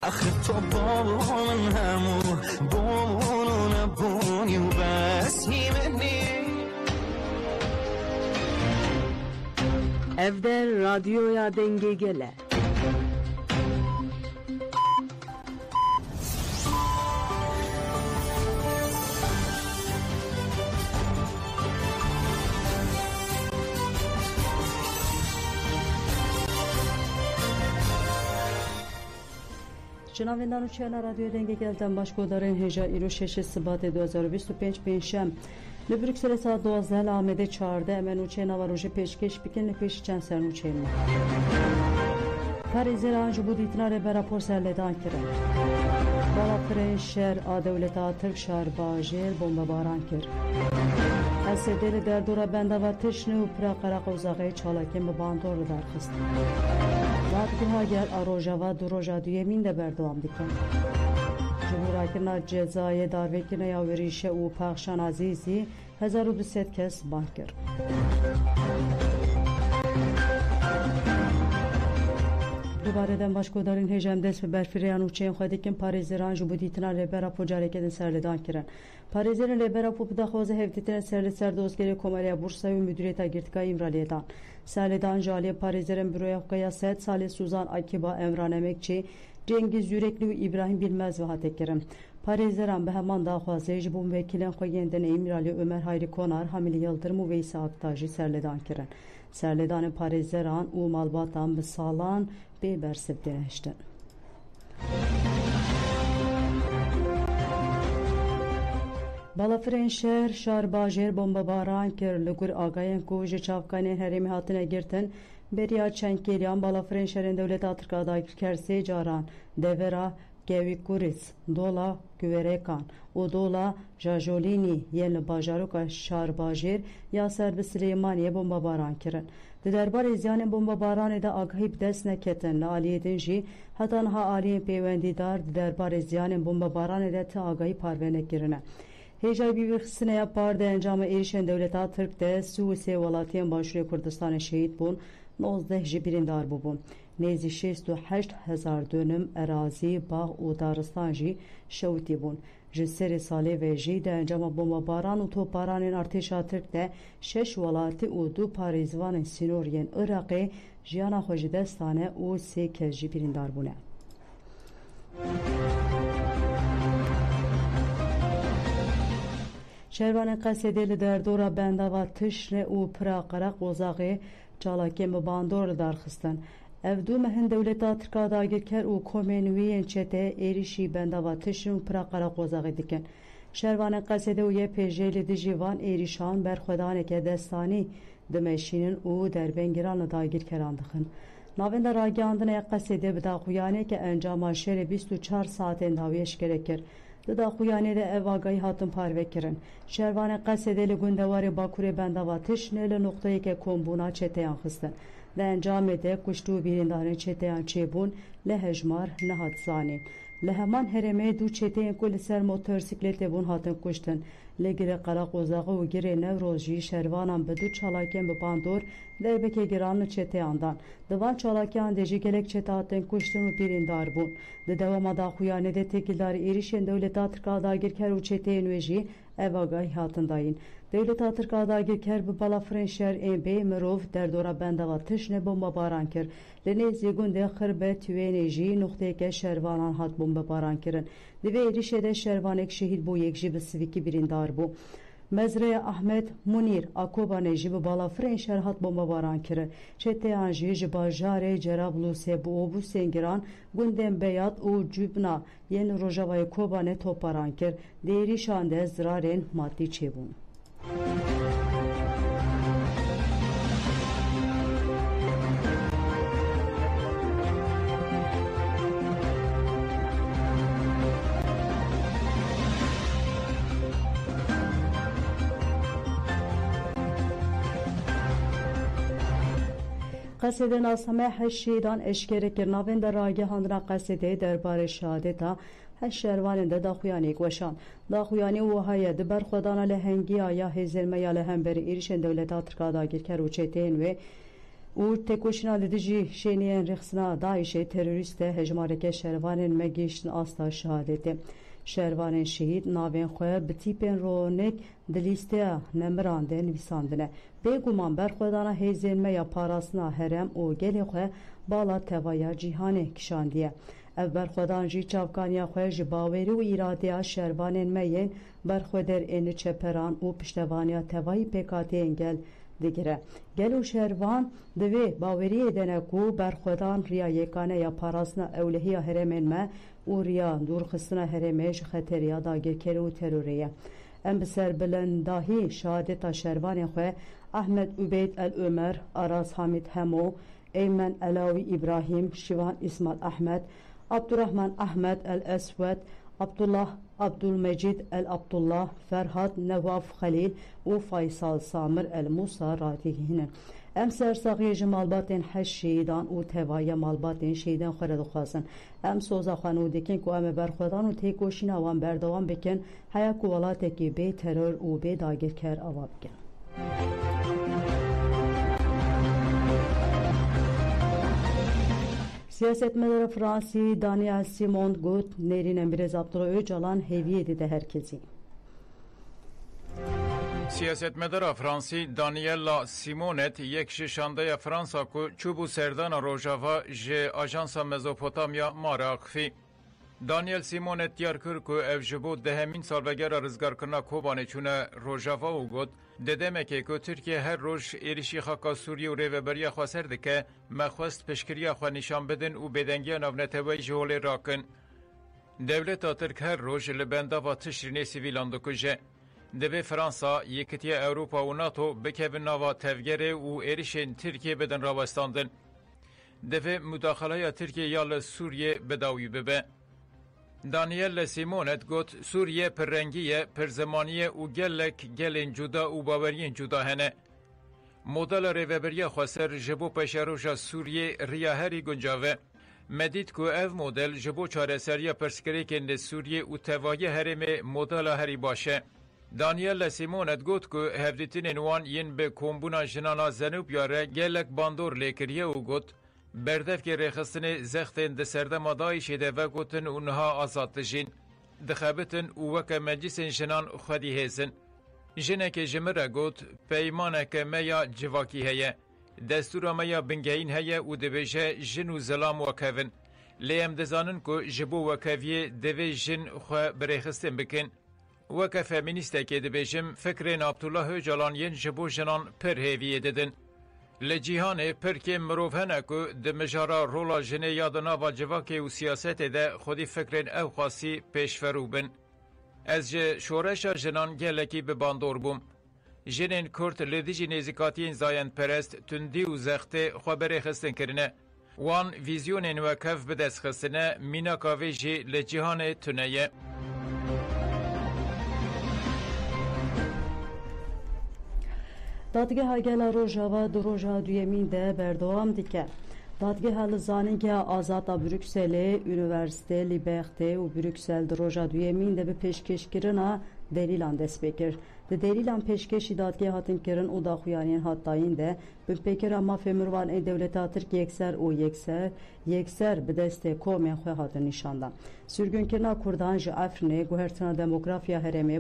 آخه تو با من همو بمون نبونی و بس منی evde radyoya denge gele. شنوندگان و چهل رادیو دنگه گلتن باشگودارین هجا ایرو 6 سبات 2025 پنجشنبه لبریکسل ساعت 12 آمده 14 منو چه نواروژ پیشکش بکن لپیش چند سرنو چه ما پاریزی رانج بودیتنا ره براپور سرلدان کرن بالا فرین شهر آدولتا ترک شهر باجر بمب باران کر از دل در دورا بنده و تشنه و پرا قرق و زاقه چالاکن به باندور رو درخست دادگاه اگر آروژا و دروژا دویمین ده بردوام دیکن جمهوراکرنا جزای دارویکن یا وریشه و پاکشان عزیزی 1200 کس بانکر دوباره دم باشگودارین هجم دست به برفریان و چین خواهدی کن پاریزی رانج بودیتنا لبرا پو جاره کدن سرلدان کرن پاریزی لبرا پو بداخوازه هفدیتن سر دوزگری کمالیا بورسا و مدیریتا گرتکای امرالیتان سرلدان جالی پاریزیرن بروی قیاست سال سوزان آکیبا امران امکچی Cengiz Yürekli ve İbrahim Bilmez ve hatekerim. Parizleran be hemen daha fazla ejibun vekilen koyenden İmrali Ömer Hayri Konar Hamili Yıldırım ve İsa Aktajı serledan kiren. Serledanı Parizleran u malbatan be salan be bersebdeneşten. Balafirên şehir şarbajêr bombebaran kir li gur agayên ku ji çavkanên herêmê hatine girtin beriya çenkêliyan balafirên şerên dewleta Tirkiye dagirker sê caran devera Gewîkuris, dola Güverekan û dola Jajolînî yên li bajaroka şarbajêr ya ser bi Silêmaniyê bombebaran kirin. Di derbarê ziyanên bombebaranê de agahî bi dest neketin li aliyê din jî heta niha aliyên pêwendîdar di derbarê ziyanên bombebaranê de ti agahî parve nekirine. Hêja bîvîxistinê ya par de encama êrişên dewleta Tirk de sî û sê welatiyên Başûrê Kurdistanê şehîd bûn, 19 jî birîndar bûbûn. Nêzî 68,000 dönüm erazî, bağ û daristan jî şewitî bûn. Ji serê salê ve jî de encama bombebaran û toparanên artêşa Tirk de 6 welatî û 2 parêzvanên sînor yên Iraqê jiyana xwe ji dest dane û 3 kes jî birîndar bûne. Şervanên Qesedê li derdora bendava tişre û pira qereq ozaxê çalakên bi bandor li darxistin. Ev du mehin dewleta Tirkiye dagirker û komên wî yên çetê êrişî bendava tişrin û pira qereq ozaxê dikin. Şervanên Qesedê û yê pêjê li dijî van êrişan berxwedaneke destanî dimeşînin û derbêngiran li dagirkeran dixin. Navên de ragihandina ya Qesedê bi daxuyaneke encama şerê 24 saatên dawî eşkere kir. Di daxuyanê de ev agahî hatin parve kirin. Şervanên Qesedê li gundewarê Bakurê bendava tişnê li noqteyeke kombûna çeteyan xistin. Di encamê de kuştî û birîndarên çeteyan çêbûn li hejmar nehat zanîn. Li heman herêmê du çeteyên ku li ser motorsîkletê bûn hatin kuştin. Li girê qereq ozaxê û girê Newroz jî şervanan bi du çalakên bi bandor derbekê giran li çeteyan dan. Di van çalakiyan de jî gelek çete hatin kuştin û birîndar bûn. Di dewama daxuyanê de têkildarî êrişên dewleta Tirkiye dagirker û çeteyên wê jî ev agahî hatin dayîn. Dewleta Tirkiye dagirker bi balafirên şer ên bê mirov derdora bendava tişnê bombebaran kir. Li nêzî gundê Xirbet Tüwênê jî noqteyeke şervanan hat bombebaran kirin. Di vê êrişê de şervanek şehîd bû yek jî bi sivîkî birîndar bû. Mezreya Ahmet Munîr a Kobanê jî bi balafirên şer hat bombebaran kirin. Çeteyan jî ji bajarê Cerablusê bi obûsên giran gundên Beyat û Cûbna yên Rojavayê Kobanê toparan kir. Di êrişan de zirarên maddî çêbûn. Qesedê nasame heşîdan eşkere kir navên de ragihandina Qesedê derbarê şehadeta heş şervanên de daxuyanê weşan. Daxuyanê wiha ye di ber xwedana lehengiya ya hêzêrmeya li hemberî êrişên dewleta Tirkiye dagirker û çeteyên wê و تکوشنا دیجی شینیان رخصنا داعش تروریست هجمارک شروان مگیشتن آستا شهادت شروان شهید ناوین خواه بتیپن رونک دلیسته نمرانده نویساندنه بگومان برخودانا هیزین میا پاراسنا هرم و گلی خواه بالا توایا جیهانه کشاندیه او برخودان جی چاوکانیا خواه جباوری و ایراده شروان میین برخودر این چپران و پشتوانیا توایی پیکاتی انگل دیگره گلو شروان دوی باوری دنکو برخودان ریا یکانه یا پاراسنا اولهی هرمین ما و ریا دورخستنا هرمیش خطریا داگه کرو تروریه ام بسر بلنداهی شهادتا شروان خواه احمد عبید العمر آراز حامد همو ایمن علاوی ابراهیم شیوان اسماعیل احمد عبدالرحمن احمد الاسود عبدالله عبدالمجید العبدالله فرهاد نواف خلیل و فیصل سامر الموسى راتیهن ام سرساقی جمالباتین هشت شیدان و توای مالباتین شیدان خورد خوازن ام سوزا خانو دکن که ام برخودان و تیکوشین اوان بردوان بکن حیا کولاته که بی ترور و بی داگر کر اواب بکن Siyasetmeleri Fransi Daniel Simon Gut Nerin Emre Zabdura Öcalan hediye edildi herkesi. Siyasetmedara Fransi Daniela Simonet یک شنبه فرانسا کو چوبو سردان روجاوا ج آژانس مزوپوتامیا ماراخفی دانیل سیمونت دیار کر کو اف جبو دهمین سالوگر رزگارکرنا کوبانه چونه روجاوا و گوت ددمکه کو ترکیه هر روز ایریشی خاکا سوریه و ریوبریا خواسر دکه مخواست پشکریا خوا نشان بدن و بدنگی نونتوی جولی راکن دولتا ترک هر روز لبندا و تشرینه سیویلان دکوژه دبی فرانسا یکیتی اوروپا و ناتو بکبن نوا تفگره و ایریشین ترکیه بدن راوستاندن دبی مداخله ترکیه یال سوریه بداوی ببه دانیل سیمونت گوت سوریه پررنگیه پرزمانیه و گلین جدا و باورین جدا هنه مدل ریوبریا خسر جبو پشروجا سوریه ریاهری گنجاوه مدید که او مدل جبو چاره سریا پرسکریکن سوریه و توایی هرم مدل هری باشه دانیل سیمونت گوت که هفدیتین نوان ین به کمبونا جنانا زنوب یاره گلک باندور لیکریه و گوت بردف که رخصتن زختن ده سردم دایشه ده و گوتن اونها آزاد دجین دخابتن و وک مجلس جنان خودی هزن جنه که جمره گوت پیمانه که میا جواکی هیه دستور میا بنگهین هیه و دبیجه جن و زلام وکوین لیم دزانن که جبو وکویه دوی جن خو برخصتن بکن وک فمینیسته که دبیجم فکرین عبدالله جلان ین جبو جنان پر هیویه ددن لجیهان پرکه مروفهنه که ده مجارا رولا جنه یادنا و جواکه و سیاست ده خودی فکرین او خاصی پیشفرو بن. از جه شورش جنان گلکی به باندور بوم. جنین کرد لدیجی نزیکاتین زاین پرست تندی و زخته خواه خستن کرنه. وان ویزیونین و کف بدست خستنه مینا کاوی جی لجیهان تنیه. دادگاه گلا روژاوا دو روژا دویمین ده بردوام دیکه دادگاه لزانین که آزادا بروکسل üniversite لیبرته و بروکسل دو روژا دویمین ده به پیشکش کرنا دلیلان دست بکر ده دلیلان پیشکشی دادگاه هاتن کرن او دا خویانین هاتاین ده به پیکر اما فمروان ای دولتا ترک یکسر به دست کومین خواه هاتن نشاندن سürgün کرنا کردان جه افرنه گوهرتنا دموگرافیا هرمه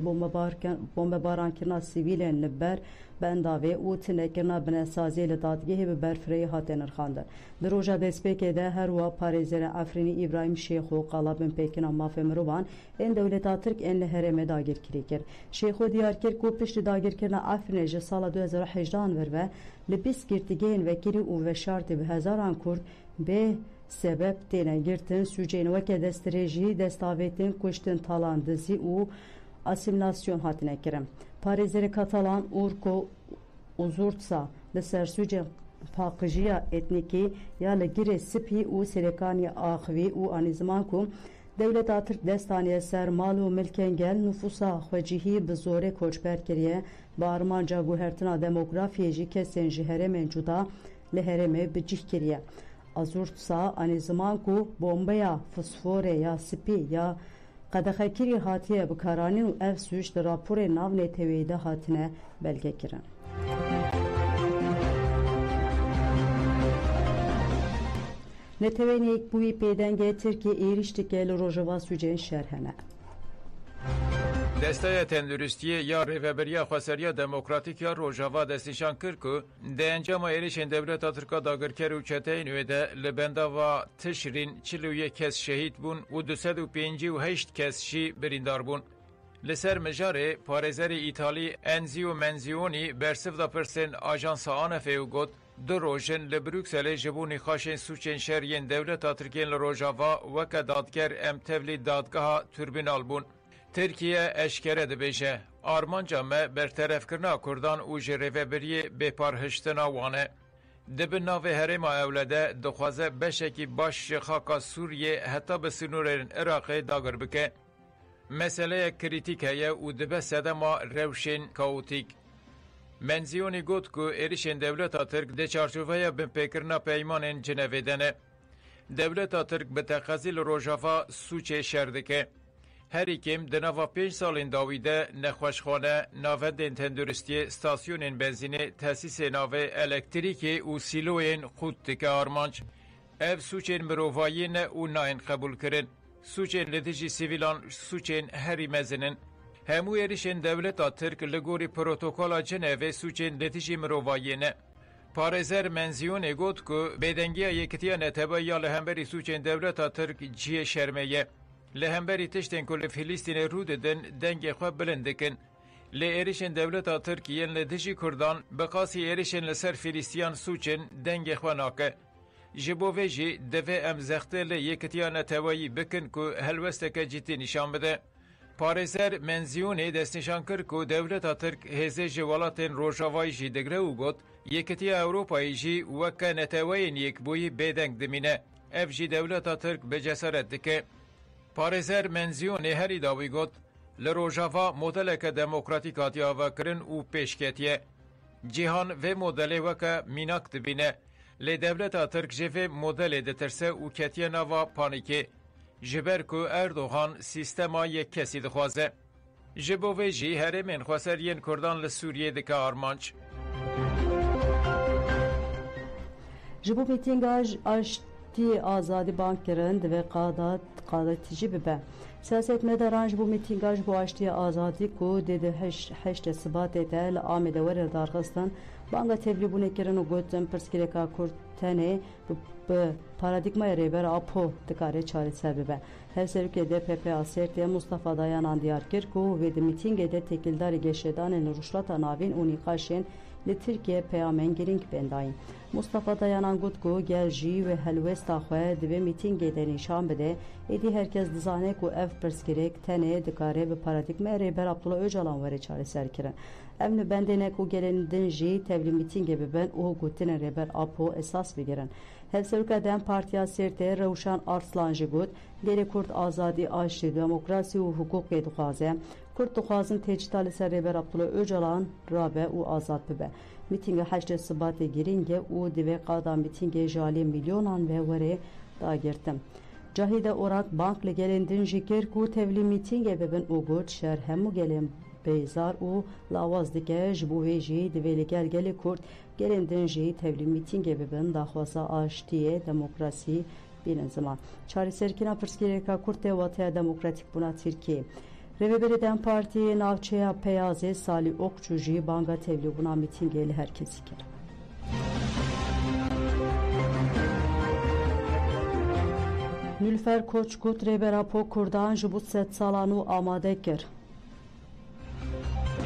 بومبه باران کرنا سیویلین لبر بنداوی او تنه کرنا بنسازی لدادگه به برفری هاتن ارخانده در روژا دست بکه ده هر وا پاریزر افرینی ابراهیم شیخو قلابن پیکن اما فمروان این دولتا ترک این هرمه داگیر کری کر شیخو دیار کر کو پشت داگیر کرنا افرینه جه سال 2018 ور لبیس گرتگین وکیلی او و شرط به هزاران کرد به sebep tene girtin süceyn veke destreji destavetin kuştin talandızı u asimilasyon hatine kirim. Parizeri Katalan Urko Uzurtsa de sersüce pakıcıya etniki ya le gire sipi u serekani ahvi u anizman kum devlet Türk destaniye ser malu milken gel nüfusa xwecihi bi zore koçber kiriye barmanca guhertina demografiyeji kesen ji heremen cuda le hereme bi cih kiriye azurtsa ani zaman ku bombaya fosfore ya sipi ya qadaxekiri hatiye bi karani ev suç de rapore navne tevide hatine belge kirin نتوانی یک بوی پیدنگه ترکیه ایریشتی که لروژوا سوچین شرحنه. دسته تندرستی یا ریوبریا خسریا دموکراتیک یا روجاوا دستنشان کرد که ده انجام ایریشن دولت ترکا داگرکر و چتین ویده لبنده و تشرین 41 کس شهید بون و 258 کس شی بریندار بون. لسر مجاره پارزر ایتالی انزیو منزیونی برسف دا پرسن آجانس آنفه و گد دو روژن لبروکسل جبونی خاشن سوچن شرین دولت ترکین لروجاوا وکا دادگر ام تولید دادگاه توربینال بون. ترکیه اشکره دبیجه آرمانجا ما برطرف کرنا کردان او جریوبری بپارهشتنا وانه. دبن ناو هرم اولاده دخوازه بشکی باش خاکا سوریه حتی به سنورین عراق داگر بکه. مسئله کریتیک هیه و دبه سدما روشن کاوتیک. منزیونی گوت که ایریشن دولت ترک ده چارچوبه بپیکرنا پیمان جنوه دنه. دولت ترک به تقاضی روجاوا سوچه شردکه. هر کم دنوا 5 سالین داویده نخوشخانه ناوندین تندرستی ستاسیونین بنزینه تاسیس ناوه الکتریکی و سیلوین خود تکه آرمانچ. اف سوچین مروفاین و ناین قبول کرن. سوچین لدیجی سیویلان سوچین هری مزنن. همو ایریشن دولت ترک لگوری پروتوکولا جنوه سوچین لدیجی مروفاین. پارزر منزیون گوت که بدنگی یکتیا نتبا یا لهمبری سوچین دولت ترک جیه شرمیه. لهمبری تشتن کل فلسطین رو ددن دنگ خواه بلندکن. ایریشن دولت ترکیه لدیجی کردان بقاسی ایریشن لسر فلسطین سوچن دنگ خواه ناکه. جبو ویجی دوه امزخته لیکتیا نتوایی بکن که هلوستک جیتی نشان بده. پارزر منزیونی دست نشان کرد که دولت ترک هزه جوالاتین روژاوایی جی دگره و گود یکتیا اوروپایی جی وکا نتوایی یک بوی بیدنگ دمینه. اف جی دولت ترک بجسارت دکه. پارزر منزیونی هری داوی گود لروژاوا مدلک دموکراتیک آتیا و کرن و پیشکتیه. جیهان و مدل وکا میناک دبینه. لی دولت ترک جوه مدل دترسه و کتیه نوا پانیکه. جبر که اردوغان سیستما یک کسی دخوازه. جبوه جی هرمین خواسرین کردان لسوریه دکه آرمانچ. جبو میتینگاج اشتی آزادی بانک کرند و قادتیجی ببه. سیاست مداران جبو میتینگاج بو اشتی آزادی که دیده هشت سبات تل آمده ور دارخستن بانگا تبلیبونه کرن و گوتن پرسکریکا کرتنه به پارادیگمای ریبر آپو دکاره چاره سر ببه. هفسرو که ده پی آسیرتی مصطفى دایان اندیار کرد که و ده میتینگ ده تکیلداری گشتان نروشلاتا ناوین و نیقاشین لترکیه پیامن گرینگ بنداین. مصطفى دایان گوت که گل جی و هلوستا خواه دوی میتینگ ده نشان بده ایدی هرکس دزانه که اف پرسکریک تنه دکاره به پارادیگمای ریبر عبدالله اوجالان وره چاره سر کرن. امن بندینه که گلندن جی تبلی میتینگ ببن او گوتن ریبر آپو اساس بگیرن. هفسرکه دم پارتیا سرته روشن آرسلان جگود گلی کرد آزادی آشتی دموکراسی و حقوق دخوازه کرد دخوازن تجتال سر ریبر عبدالله اوجالان رابه و آزاد ببه. میتینگ 8 سبات گیرینگه او دوی قادا میتینگ جالی میلیونان و وره داگرتم. جاهید اوراق بانک لگلندن جی کرد که تبلی میتینگ ببن او گود شهر همو گلن بیزار و لاواز دیگه جبوه جی دویلی گل کرد گلندن جی تبلی میتینگ ببن داخواسا آشتیه دموکراسی بین زمان. چاری سرکینا پرسکریکا کرد واتیا دموکراتیک بنا ترکیه. روی دم پارتی ناوچه پیازه سالی اقچو جی بانگا تبلی بنا میتینگ لی هر کسی کرد. نیلوفر کوچ گوت ریبرا پو کردان جبوت 7 سالانو آماده کرد.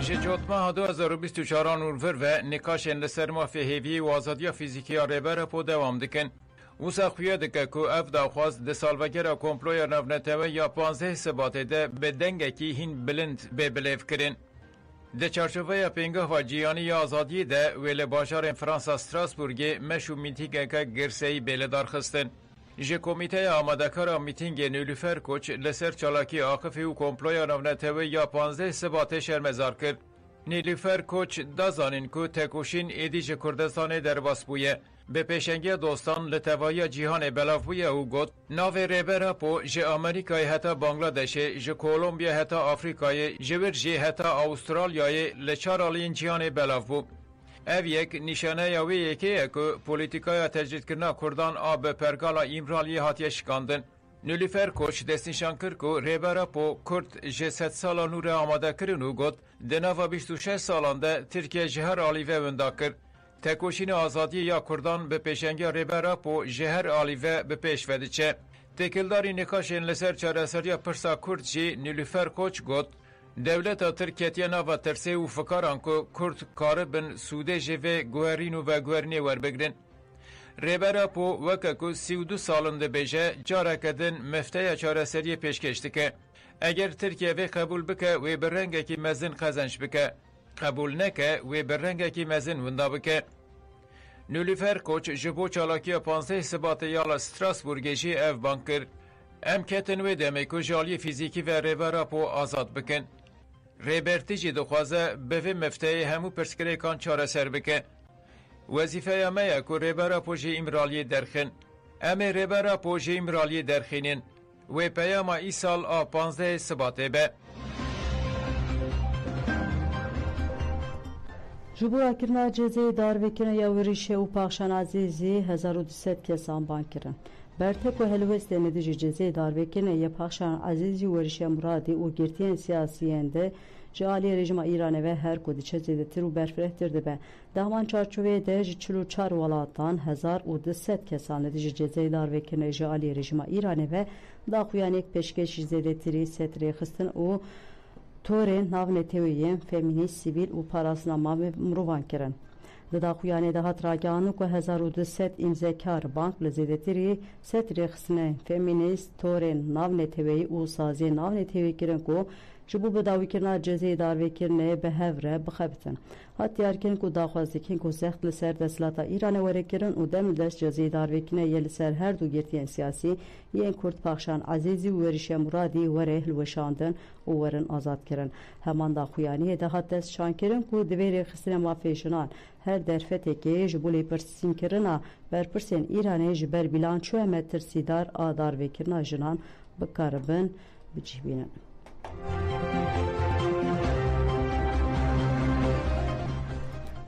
جوتما 2024 نورور و نکاشن لسرما فهیوی و آزادی فیزیکی ریبر پو دوام دکن. او سخویه دکه که اف داخواست ده سالوگر کمپلوی نونتوه یا 15 سباته ده به دنگه کی هین بلند به بلیف کرن. ده چارچوبه پینگه و جیانی یا آزادی ده ویل باشار فرانسا ستراسبورگی مشو میتینگه که گرسهی بیلدار خستن. جه کمیته آمادکار میتینگ نیلوفر کوچ لسر چالاکی آخفی و کمپلوی نونتوه یا 15 سباته شرمزار کرد. نیلوفر کوچ دازانین که تکوشین ایدیج کردستان در باس بویه. به پیشنگی دوستان لتوایی جیهان بلاف بویه او گوت ناو ریبر پو جه امریکای حتی بانگلادش جه کولومبیا حتی آفریقای جه ورجی حتی آسترالیای لچار آلین جیهان بلاف بو. ev yek nîşaneya wê yekê ye ku polîtîkaya tecrîdkirina Kurdan a bi pergala îmraliyê hatiye şikandin. Nilüfer Koç destnîşan kir ku rêbera po Kurd ji 100 sala nû re amadekirin û got di nava 26 salan de Tirkiye ji her alîve winda kir. Tekoşîna azadiyê ya Kurdan bi pêşengiya rêbera po ji her alîve bi pêş ve diçe. Têkildarî nîqaşên li ser çareseriya pirsa Kurd jî Nilüfer Koç got Devleta Tirkiye nava tirsê û fikaran ku Kurd karibin sûdê ji vê guherîn û veguherînê werbigirin. Rêbera po weke ku 32 salin dibêje careke din mefteya çareseriyê pêşkêş dike. Eger Tirkiye vê qebûl bike wê bi rengekî mezin qezenc bike. Qebûl neke wê bi rengekî mezin winda bike. Nilüfer Koç ji bo çalakiya 15 Sibatê ya li Strasbourgê jî ev bang kir. Em ketin wê demê ku ji aliyê fîzîkî ve rêbera po azad bikin. Rêbertî jî dixwaze bi vê mefteyê hemû pirsgirêkan çareser bike. Wezîfeya me ye ku rêbera po jî îmraliyê derxin. Em ê rêbera po jî îmraliyê derxînin. Wê peyama îsal a 15 Sibatê be. Ji bo rakirina cezayê darvekirina ya werîşê û Paxşan Ezîzî 1200 kesan ban kirin. Bertek û helwestê nedî ji cezayê darvekirina ya Paxşan Ezîzî û werîşê Muradî û girtiyên siyasiyên de ji aliyê rejima Îranê ve her ku diçe zêdetir û berfirehtir dibe. Dehman çarçoveyê de ji 44 welatan 1200 kesan nedî ji cezayê darvekirina ji aliyê rejima Îranê ve daxuyanek pêşkêş ji zêdetirî setirê xistin û torên navnetewiyên femînîst, sivîl û parasnama mirovan kirin. Di daxuyanê de hat ragihandin ku 1200 îmzekar bank li zêdetirî setirê xistinê femînîst, torên navnetewiyî û saziyên navnetewî kirin ku ji bo bidawîkirina cezayê darvekirine bi hev re bixebitin. Hat diyarkirin ku daxwaz dikin ku sext li ser desthilata Îranê werekirin û dem li dest cezayê darvekirine yê li ser her du girtiyên siyasî yên Kurd Paxşan Ezîzî û werîşê Muradî were hilweşandin û werin azad kirin. Heman daxuyaniyê de hat dest şankirin ku divê rêxistinê mafêjinan her derfetekê ji bo lêpirsînkirina berpirsên Îranê ji ber bîlançoya me tirsîdar a darvekirina jinan bikaribin bicivînin.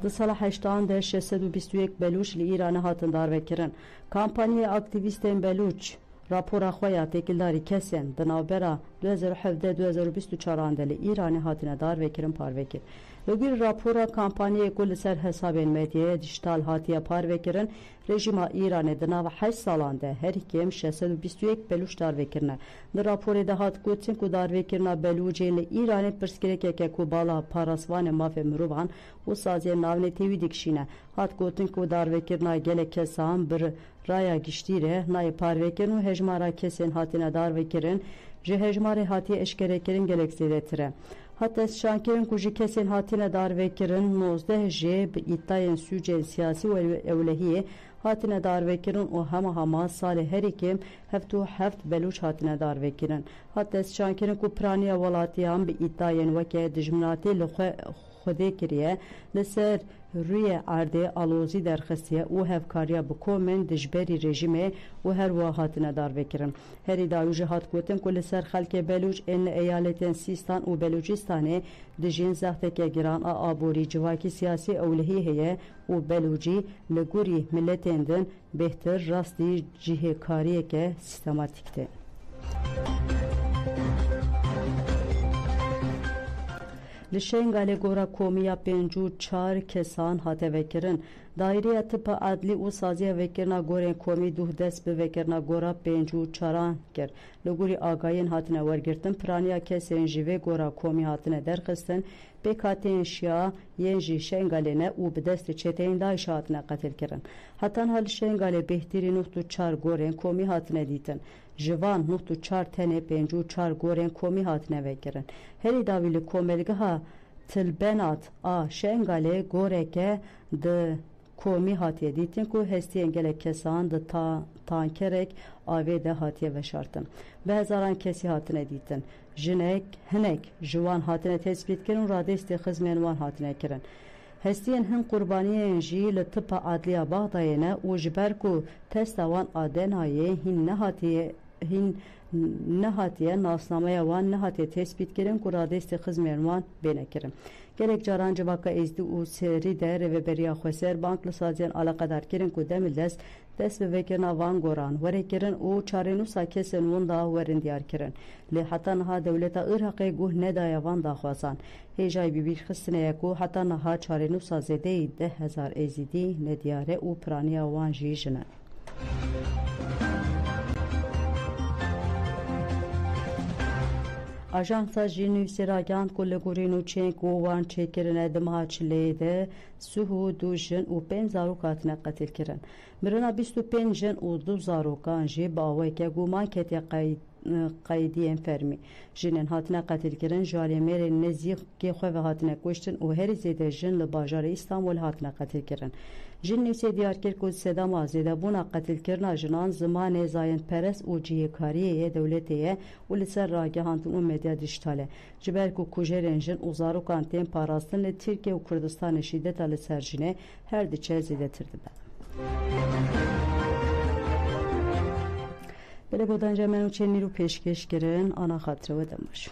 Di sala heştan de 621 Belûç li Îranê hatin darvekirin. Kampanyaya aktivîstên Belûç rapora xwe ya têkildarî kesên di navbera 2017-2024 de li Îranê hatine darvekirin parvekir. Li gîr rapora kampanyayê ku li ser hesabên medyaya dijîtal hatiye parvekirin, rejima Îranê di nava 8 salan de her kêm 621 Belûç darvekirine. Di raporê de hat gotin ku darvekirina Belûcê li Îranê pirsgirêkeke ku bala parasvanê mafê mirovan û saziyên navnetewî dikişîne. Hat gotin ku darvekirina gelek kesan bir raya giştî re nayê parvekirin û hejmara kesên hatine darvekirin ji hejmarê hatiye eşkerekirin gelek zêdetir e. Hat destşankirin ku ji kesên hatine darvekirin 19 jê bi îdayên sûcên siyasî û ewlehiyê hatine darvekirin û hema salê herî kêm 77 Belûç hatine darvekirin. Hat destşankirin ku piraniya welatiyan bi îdayên weke dijminatê li xwedê kiriye li ser rûyê erdê alozî derxistiye û hevkariya bi komên dijberî rejimê û her wiha hatine darvekirin. Herî dawî jî hat gotin ku li ser xelkê Belûç ên li eyaletên Sîstan û Belûcistanê dijîn zexteke giran a aborî civakî siyasî ewlehî heye û Belûcî li gurî milletên din bêhtir rastî cihêkariyeke sîstematîk tê. Li Şengalê gora komiya 54 kesan hate vekirin. Daîreya tipa adlî û saziya vekirina gorên komî duh dest bi vekirina gora 54 kir. Li gorî agahiyên hatine wergirtin, piraniya kesên ji vê gora komî hatine derxistin, pêkhatiyên şiya yên jî Şengalê ne û bi destê çeteyên Daişê hatine qetil kirin. Hetanha li Şengalê bêhtirî 94 gorên komî hatine dîtin. Ji van 94 tenê 54 gorên komî hatine vekirin. Herî dawî li komelgeha Tilbenat a Şengalê goreke di komî hatiye dîtin ku hestiyên gelek kesan di tankerek avê de hatiye veşartin. Bi hezaran kesî hatine dîtin. Jinek, hinek ji wan hatine tespît kirin û radestê xizmên wan hatine kirin. Hestiyên hin qurbaniyên jî li tipa adliya Baxdayê ne û ji ber ku testa wan a DNAyê hîn نهاتیه ناسنامه وان نهاتیه تثبیت کرن که رادست خزمین وان بینه کرن گلک جاران جواکا ازدی او سری در رهبری خوسر بانک لسازیان علاقه دار کرن که دمیل دست به وکرنا وان گوران وره کرن او چارنو ساکسن وان دا ورن دیار کرن لی حتی نها دولتا ارحقه گوه ندای وان دا خوازان هیجای بیبیر خستنه یکو حتی نها چارنو سازده 10,000 ازیدی ندیاره او پرانیا وان جیجنن Ajansa jinu siragan kollegorinu çenk ovan çekirine demaçleyde suhu dujin u pen zarukatine qatil kirin. Mirina 25 jin u 2 zarukan ji baweke guman keti qaydiyen fermi. Jinin hatine qatil kirin jalimeri nezik ki xwe hatine kuştin u her zede jin li bajarı İstanbul hatine qatil kirin. Jin nivse diyarkir ku sedama zede buna qatil kirna jinan zimane zayin peres u ciyekariye devletiye u li ser ragihantın u medya dijitale. Jiber ku kujerin jin u zarukan tem parastin li Türkiye u Kurdistan şiddet ali serjine her diçe zedetirdi be. Böyle bodan cemen uçen niru peşkeş kirin ana xatre ve demiş.